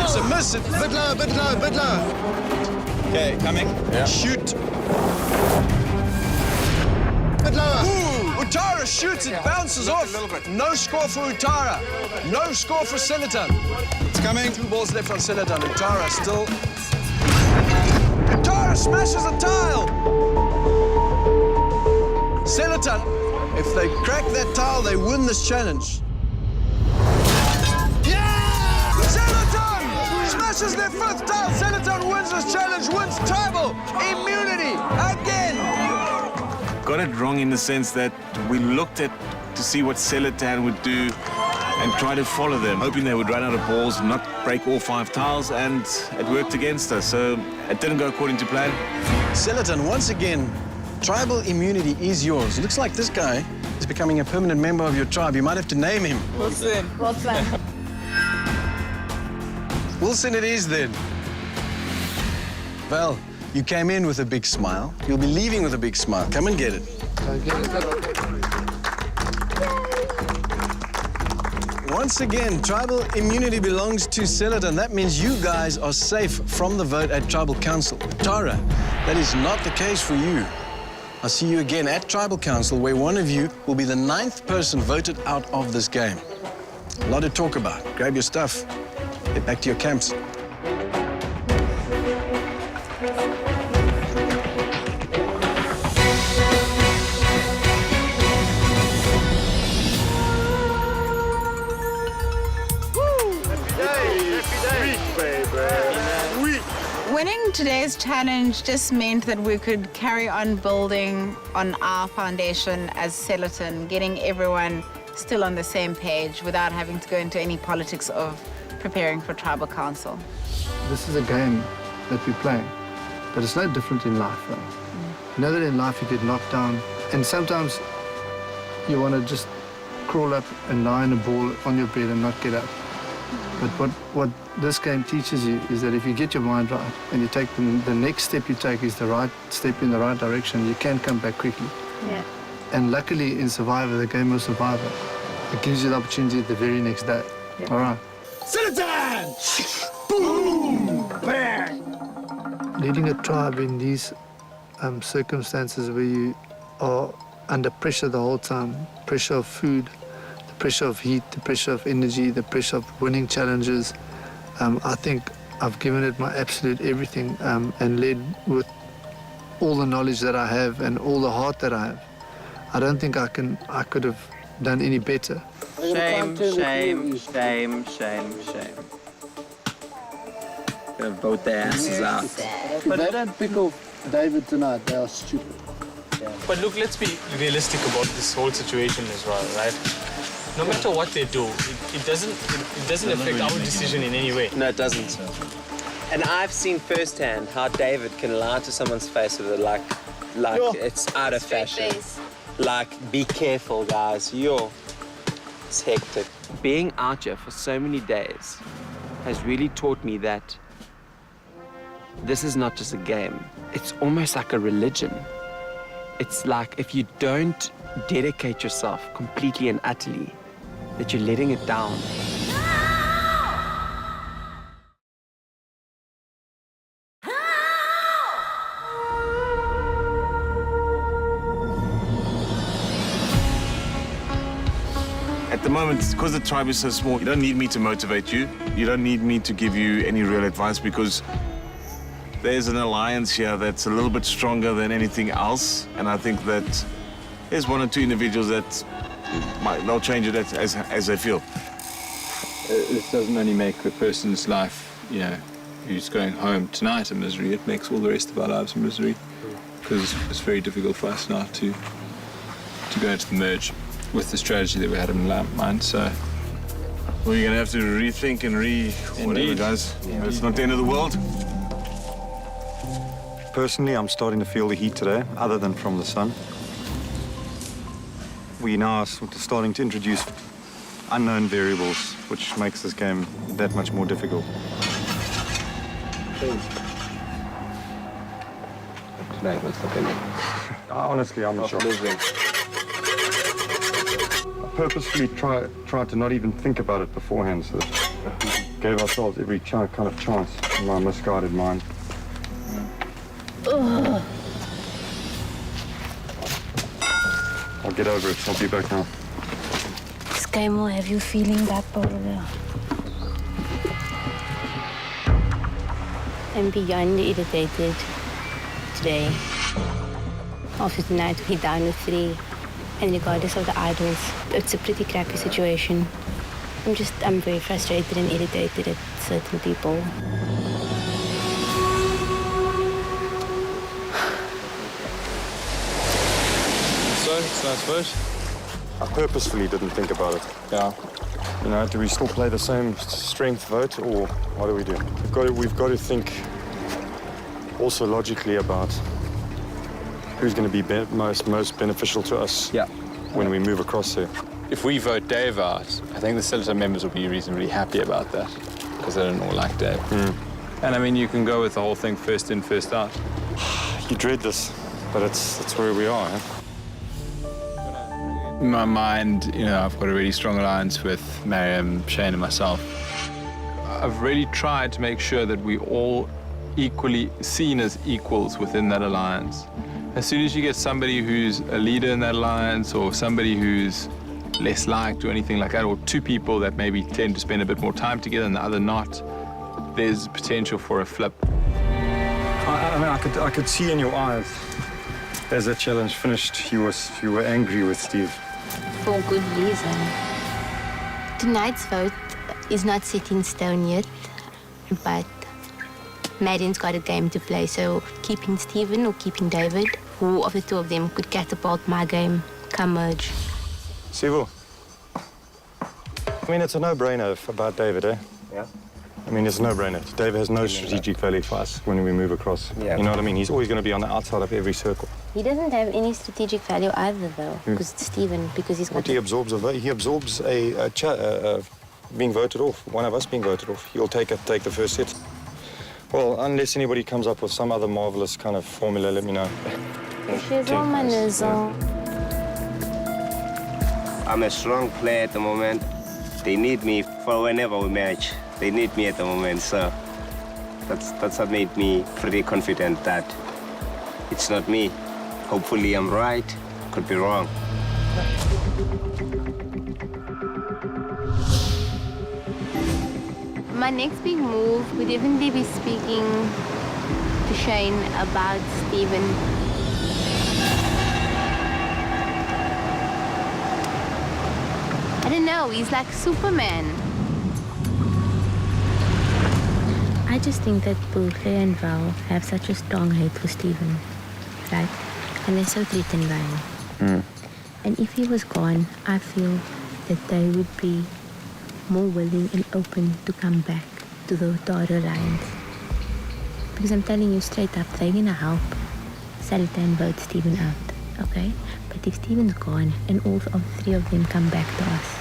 It's a miss. It's Bit lower. Okay, coming. shoot. Bit lower. Ooh, Uttara shoots. It bounces off. No score for Uttara. No score for Selatan. It's coming. 2 balls left on Selatan. Uttara still. Uttara smashes a tile. Selatan, if they crack that tile, they win this challenge. Yeah! Selatan smashes their 5th tile. Selatan wins this challenge, wins tribal immunity again. Got it wrong in the sense that we looked at to see what Selatan would do and try to follow them, hoping they would run out of balls, not break all 5 tiles, and it worked against us. So it didn't go according to plan. Selatan, once again, tribal immunity is yours. It looks like this guy is becoming a permanent member of your tribe. You might have to name him. Wilson. Wilson it is then. Val, you came in with a big smile. You'll be leaving with a big smile. Come and get it. Once again, tribal immunity belongs to Selatan. That means you guys are safe from the vote at Tribal Council. Tara, that is not the case for you. I'll see you again at Tribal Council, where one of you will be the 9th person voted out of this game. A lot to talk about. Grab your stuff. Get back to your camps. Winning today's challenge just meant that we could carry on building on our foundation as Celaton, getting everyone still on the same page without having to go into any politics of preparing for tribal council. This is a game that we play, but it's no different in life, though. You know that in life you get knocked down, and sometimes you want to just crawl up and lie in a ball on your bed and not get up. But what this game teaches you is that if you get your mind right and you take the next step you take is the right step in the right direction, you can come back quickly. Yeah. And luckily in Survivor, the game of Survivor, it gives you the opportunity the very next day. Yeah. All right. Celaton! Boom! Bang! Leading a tribe in these circumstances where you are under pressure the whole time, pressure of food, the pressure of heat, the pressure of energy, the pressure of winning challenges, I think I've given it my absolute everything and led with all the knowledge that I have and all the heart that I have. I don't think I could have done any better. Shame, shame, shame, shame, shame. Gonna vote their asses out. If they don't pick off David tonight, they are stupid. But look, let's be realistic about this whole situation as well, right? No matter what they do, it doesn't affect our decision in any way. No, it doesn't. And I've seen firsthand how David can lie to someone's face with it like it's out of fashion. Like, be careful, guys. It's hectic. Being out here for so many days has really taught me that this is not just a game. It's almost like a religion. It's like if you don't dedicate yourself completely and utterly, that you're letting it down. At the moment, because the tribe is so small, you don't need me to motivate you. You don't need me to give you any real advice because there's an alliance here that's a little bit stronger than anything else. And I think that there's one or two individuals that they'll change it as they feel. This doesn't only make the person's life, who's going home tonight a misery, it makes all the rest of our lives a misery. Because it's very difficult for us now to go into the merge with the strategy that we had in mind, so... Well, you're gonna have to rethink and whatever, guys. It's not the end of the world. Personally, I'm starting to feel the heat today, other than from the sun. We now are sort of starting to introduce unknown variables, which makes this game that much more difficult. Honestly, I'm not sure. I purposefully tried to not even think about it beforehand, so that we gave ourselves every kind of chance in my misguided mind. I'll get over it. I'll be back now. This game will have you feeling that, Paula. I'm beyond irritated today. After tonight, we're down with 3. And regardless of the idols, it's a pretty crappy situation. I'm very frustrated and irritated at certain people. So, it's nice vote. I purposefully didn't think about it. Yeah. Do we still play the same strength vote, or what do we do? We've got to think also logically about who's going to be most beneficial to us when we move across there. If we vote Dave out, I think the Celaton members will be reasonably happy about that because they don't all like Dave. And I mean, you can go with the whole thing first in, first out. You dread this, but it's where we are. In my mind, I've got a really strong alliance with Mariam, Shane, and myself. I've really tried to make sure that we all equally seen as equals within that alliance. As soon as you get somebody who's a leader in that alliance or somebody who's less liked or anything like that, or two people that maybe tend to spend a bit more time together and the other not, there's potential for a flip. I mean, I could see in your eyes as that challenge finished, you were angry with Steve. For good reason. Tonight's vote is not set in stone yet, but Marian's got a game to play, so keeping Stephen or keeping David, who of the two of them could catapult my game come merge. Sivu, I mean, it's a no-brainer about David, eh? Yeah. I mean, it's a no-brainer. David has no strategic value for us when we move across. Yeah. You know what I mean? He's always going to be on the outside of every circle. He doesn't have any strategic value either, though, because it's Stephen, because he's got... What he absorbs, he absorbs being voted off, one of us being voted off. He'll take the first hit. Well, unless anybody comes up with some other marvelous kind of formula, let me know. I'm a strong player at the moment. They need me for whenever we match. They need me at the moment, so that's what made me pretty confident that it's not me. Hopefully I'm right, could be wrong. My next big move would definitely be speaking to Shane about Stephen. I don't know, he's like Superman. I just think that Bootle and Val have such a strong hate for Stephen, right? And they're so threatened by him. And if he was gone, I feel that they would be more willing and open to come back to the Tara Alliance. Because I'm telling you straight up, they're gonna help Salita and vote Stephen out, okay? But if Stephen's gone and all of the three of them come back to us,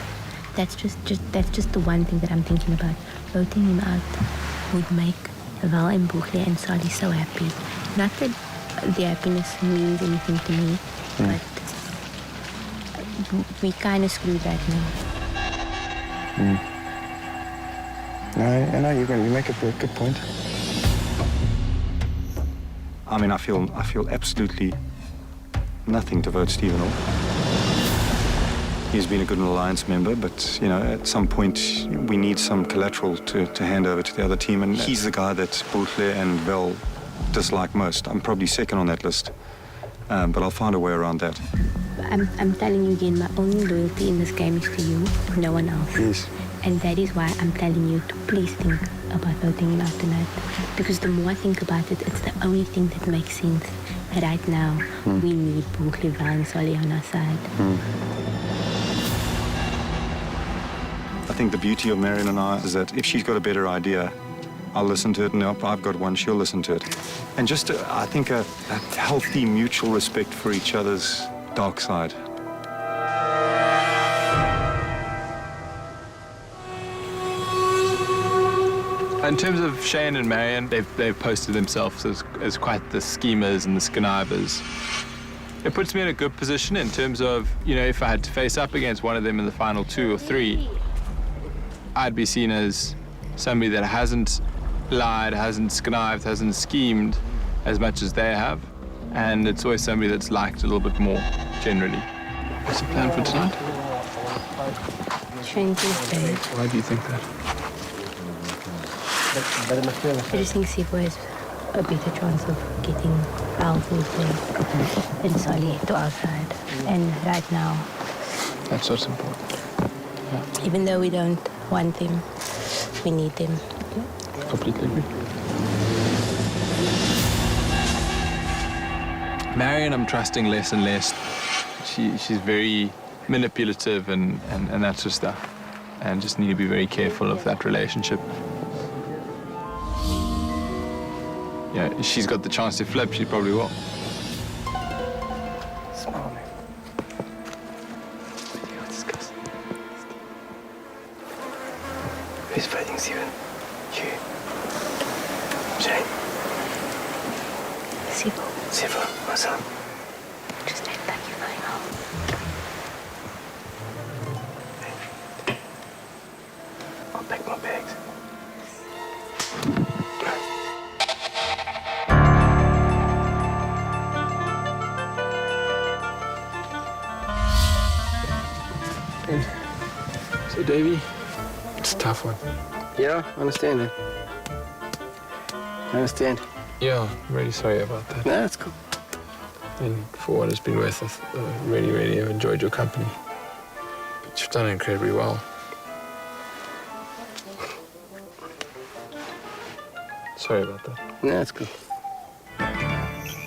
that's just the one thing that I'm thinking about. Voting him out would make Val and Bootle and Sally so happy. Not that the happiness means anything to me, but we kind of screwed that now. No, you make a good point. I mean, I feel absolutely nothing to vote Stephen off. He's been a good alliance member, but, you know, at some point we need some collateral to hand over to the other team, and he's the guy that Bootle and Vel dislike most. I'm probably second on that list, but I'll find a way around that. I'm telling you again, my only loyalty in this game is to you, no one else. Yes. And that is why I'm telling you to please think about voting him out tonight. Because the more I think about it, it's the only thing that makes sense. Right now, we need Bootle, Val, and Solly on our side. I think the beauty of Marion and I is that if she's got a better idea, I'll listen to it, and if I've got one, she'll listen to it. And just, I think, a healthy mutual respect for each other's dark side. In terms of Shane and Marion, they've posted themselves as quite the schemers and the connivers. It puts me in a good position in terms of, you know, if I had to face up against one of them in the final 2 or 3, I'd be seen as somebody that hasn't lied, hasn't connived, hasn't schemed as much as they have. And it's always somebody that's liked a little bit more, generally. What's the plan for tonight? Shane Tuesday. Why do you think that? I just think Sivo has a better chance of getting Val, Bootle, and Solly to our side. And right now... That's what's important. Yeah. Even though we don't want them, we need them. Completely agree. Marion, I'm trusting less and less. She's very manipulative and that sort of stuff. And just need to be very careful of that relationship. Yeah, if she's got the chance to flip, she probably will. Smile. Who's voting Stephen? You. Shane. Sivo, what's up? Just act like you're going home. I'll pack my bags. So, Davey, it's a tough one. Yeah, I understand it. I understand. Yeah, I'm really sorry about that. No, that's cool. And for what it's been worth, I really have enjoyed your company. But you've done incredibly well. Sorry about that. No, that's cool.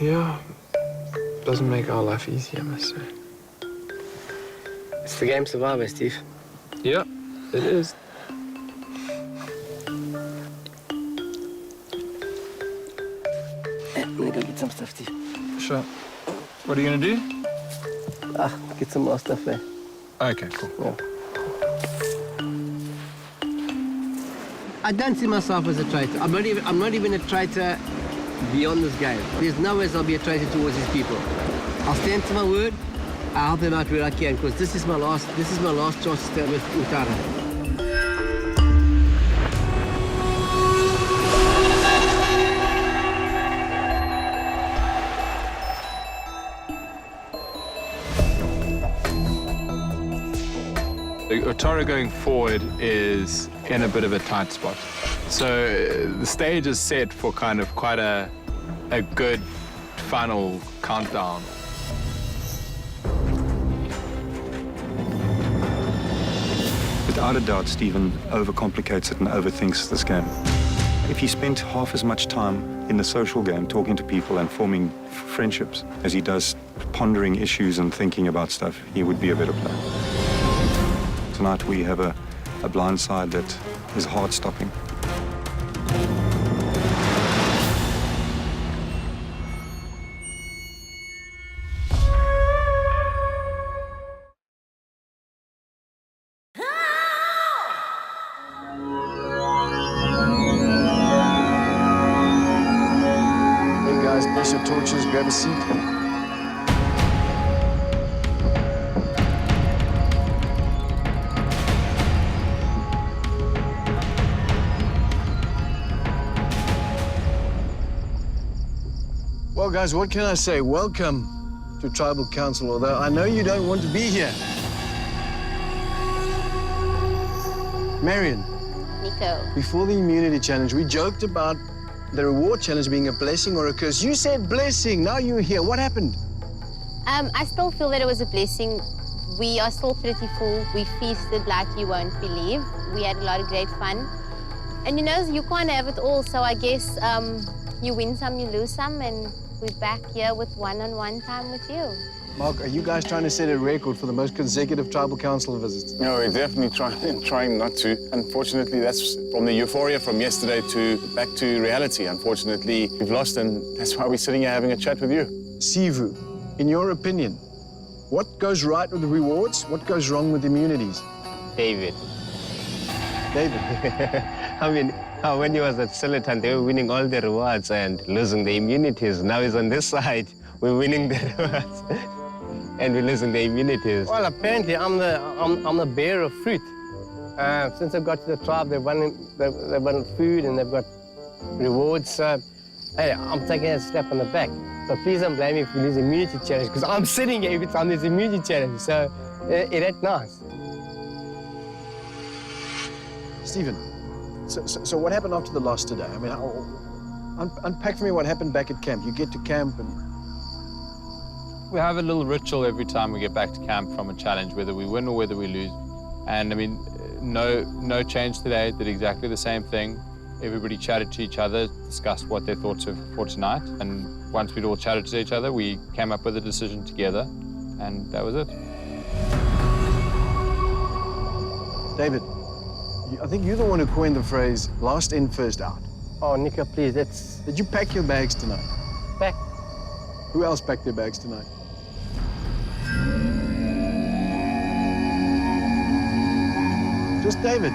Yeah, doesn't make our life easy, I must say. It's the game survivor, Steve. Yeah, it is. I'm gonna go get some stuff, Steve. Sure. What are you gonna do? Get some more stuff there. Okay, cool. Yeah. I don't see myself as a traitor. I'm not even a traitor beyond this game. There's no way I'll be a traitor towards these people. I'll stand to my word. I'll help them out where I can, because this is my last chance to stand with Utara. Utara going forward is in a bit of a tight spot. So the stage is set for kind of quite a good final countdown. Without a doubt, Stephen overcomplicates it and overthinks this game. If he spent half as much time in the social game talking to people and forming friendships as he does pondering issues and thinking about stuff, he would be a better player. Tonight we have a blind side that is heart-stopping. Hey guys, place your torches, grab a seat. Well, guys, what can I say? Welcome to Tribal Council, although I know you don't want to be here. Marion, Nico. before the immunity challenge, we joked about the reward challenge being a blessing or a curse. You said blessing, now you're here. What happened? I still feel that it was a blessing. We are still pretty full. We feasted like you won't believe. We had a lot of great fun. And you know, you can't have it all, so I guess you win some, you lose some, and we're back here with one-on-one time with you. Mark, are you guys trying to set a record for the most consecutive Tribal Council visits? No, we're definitely trying not to. Unfortunately, that's from the euphoria from yesterday to back to reality. Unfortunately, we've lost, and that's why we're sitting here having a chat with you. Sivu, in your opinion, what goes right with the rewards? What goes wrong with immunities? David. David? I mean, when he was at Sillerton, they were winning all the rewards and losing the immunities. Now he's on this side, we're winning the rewards and we're losing the immunities. Well, apparently I'm the bearer of fruit. Since I got to the tribe, they've won food and they've got rewards. So, hey, I'm taking a slap on the back. But please don't blame me if we lose the immunity challenge, because I'm sitting here every time there's an immunity challenge. So it ain't nice. Stephen, so what happened after the loss today? I mean, unpack for me what happened back at camp. You get to camp and... We have a little ritual every time we get back to camp from a challenge, whether we win or whether we lose. And I mean, no change today, did exactly the same thing. Everybody chatted to each other, discussed what their thoughts were for tonight. And once we'd all chatted to each other, we came up with a decision together, and that was it. David, I think you're the one who coined the phrase, last in, first out. Oh, Nico, please, that's... Did you pack your bags tonight? Pack? Who else packed their bags tonight? Just David.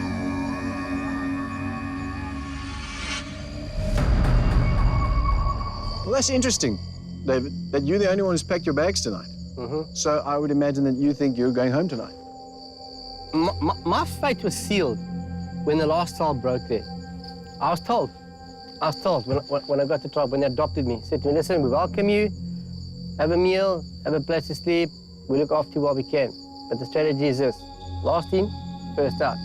Well, that's interesting, David, that you're the only one who's packed your bags tonight. Mm-hmm. So I would imagine that you think you're going home tonight. My fate was sealed when the last child broke there. I was told when I got to tribe, when they adopted me, said to me, listen, we welcome you, have a meal, have a place to sleep, we look after you while we can. But the strategy is this, Last in, first out.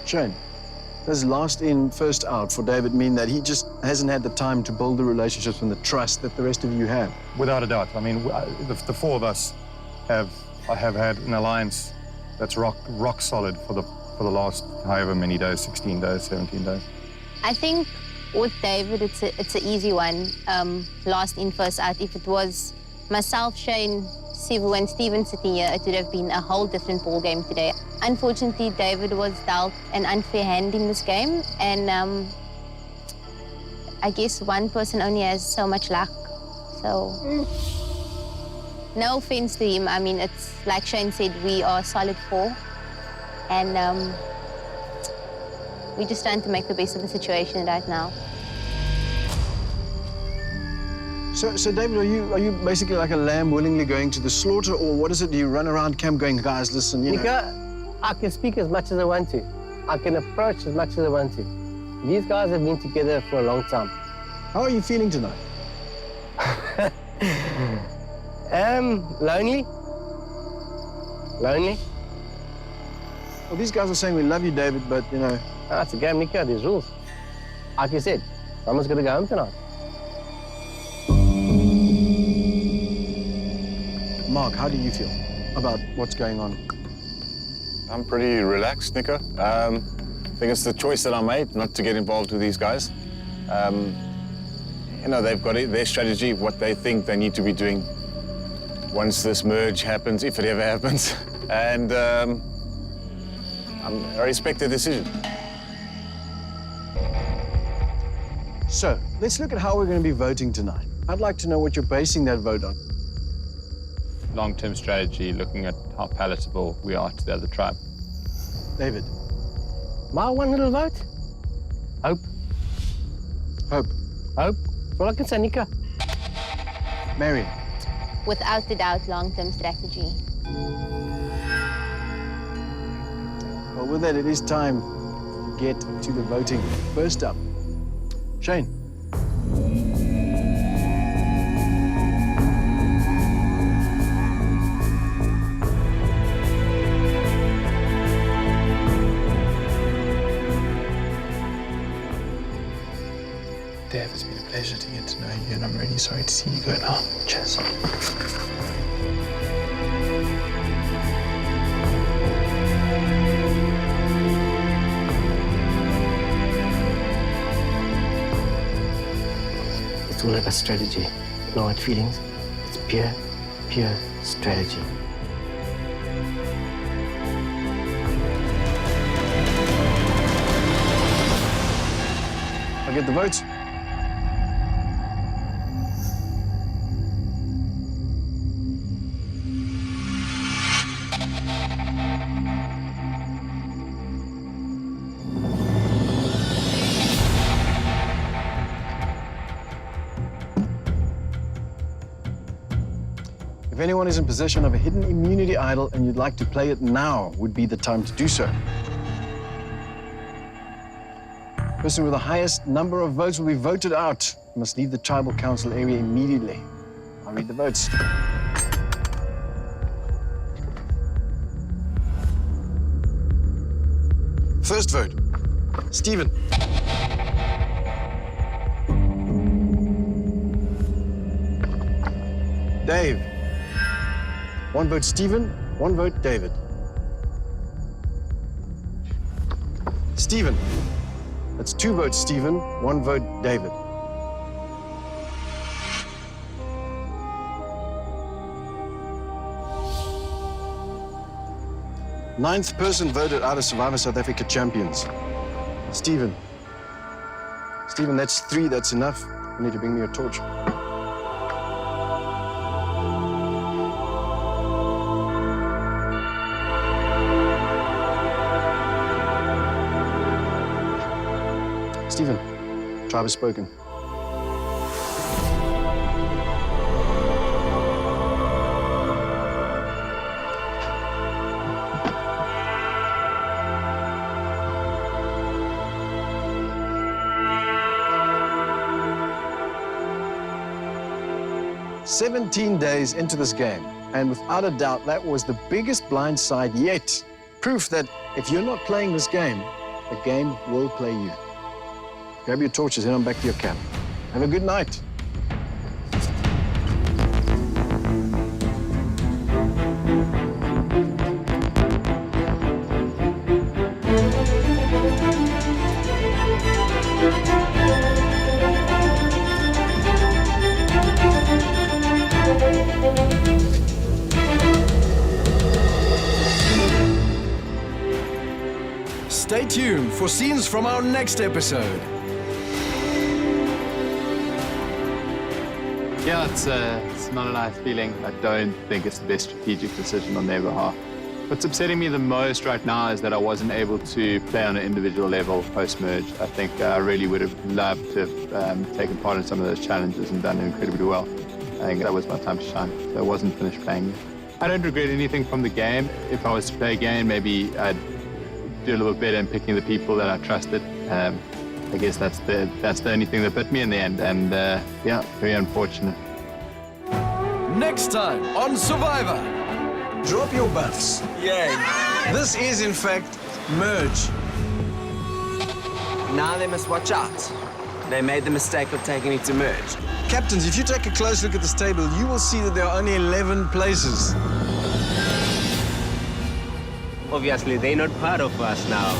Shane, does last in, first out for David mean that he just hasn't had the time to build the relationships and the trust that the rest of you have? Without a doubt. I mean, the four of us have had an alliance that's rock solid for the last however many days, 16 days, 17 days. I think with David, it's an easy one. Last in, first out. If it was myself, Shane, Sivu, and Steven sitting here, it would have been a whole different ball game today. Unfortunately, David was dealt an unfair hand in this game, and I guess one person only has so much luck. So, no offense to him. I mean, it's like Shane said, we are a solid four, and we're just trying to make the best of the situation right now. So David, are you basically like a lamb willingly going to the slaughter, or what is it? Do you run around camp going, guys, listen, you know? Nika, I can speak as much as I want to. I can approach as much as I want to. These guys have been together for a long time. How are you feeling tonight? Lonely. Lonely. Well, these guys are saying we love you, David, but, you know... It's a game, Nika. There's rules. Like you said, someone's got to go home tonight. Mark, how do you feel about what's going on? I'm pretty relaxed, Nico. I think it's the choice that I made, not to get involved with these guys. You know, they've got their strategy, what they think they need to be doing once this merge happens, if it ever happens. And I respect their decision. So, let's look at how we're going to be voting tonight. I'd like to know what you're basing that vote on. Long-term strategy, looking at how palatable we are to the other tribe. David. My one little vote? Hope. Hope. Hope. That's all I can say, Nika. Marion. Without a doubt, long-term strategy. Well, with that, it is time to get to the voting. First up, Shane. Dev, it's been a pleasure to get to know you, and I'm really sorry to see you go now. Cheers. It's all about strategy, no hard feelings. It's pure strategy. I'll get the votes. If anyone is in possession of a hidden immunity idol and you'd like to play it now, would be the time to do so. Person with the highest number of votes will be voted out. You must leave the tribal council area immediately. I'll read the votes. First vote, Steven. Dave. One vote Steven, one vote David. Steven. That's two votes Steven, one vote David. Ninth person voted out of Survivor South Africa champions. Steven. Steven, that's three, that's enough. You need to bring me a torch. Steven, tribe has spoken. "17 days into this game, And without a doubt, that was the biggest blindside yet. Proof that if you're not playing this game, the game will play you. Grab your torches, head on back to your camp. Have a good night. Stay tuned for scenes from our next episode. Yeah, it's not a nice feeling. I don't think it's the best strategic decision on their behalf. What's upsetting me the most right now is that I wasn't able to play on an individual level post-merge. I think I really would have loved to have taken part in some of those challenges and done incredibly well. I think that was my time to shine, so I wasn't finished playing yet. I don't regret anything from the game. If I was to play again, maybe I'd do a little bit better in picking the people that I trusted. I guess that's the only thing that bit me in the end, and yeah, very unfortunate. Next time on Survivor, drop your buffs. Yeah. This is, in fact, merge. Now they must watch out. They made the mistake of taking it to merge. Captains, if you take a close look at this table, you will see that there are only 11 places. Obviously, they're not part of us now.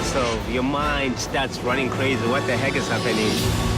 So your mind starts running crazy. What the heck is happening?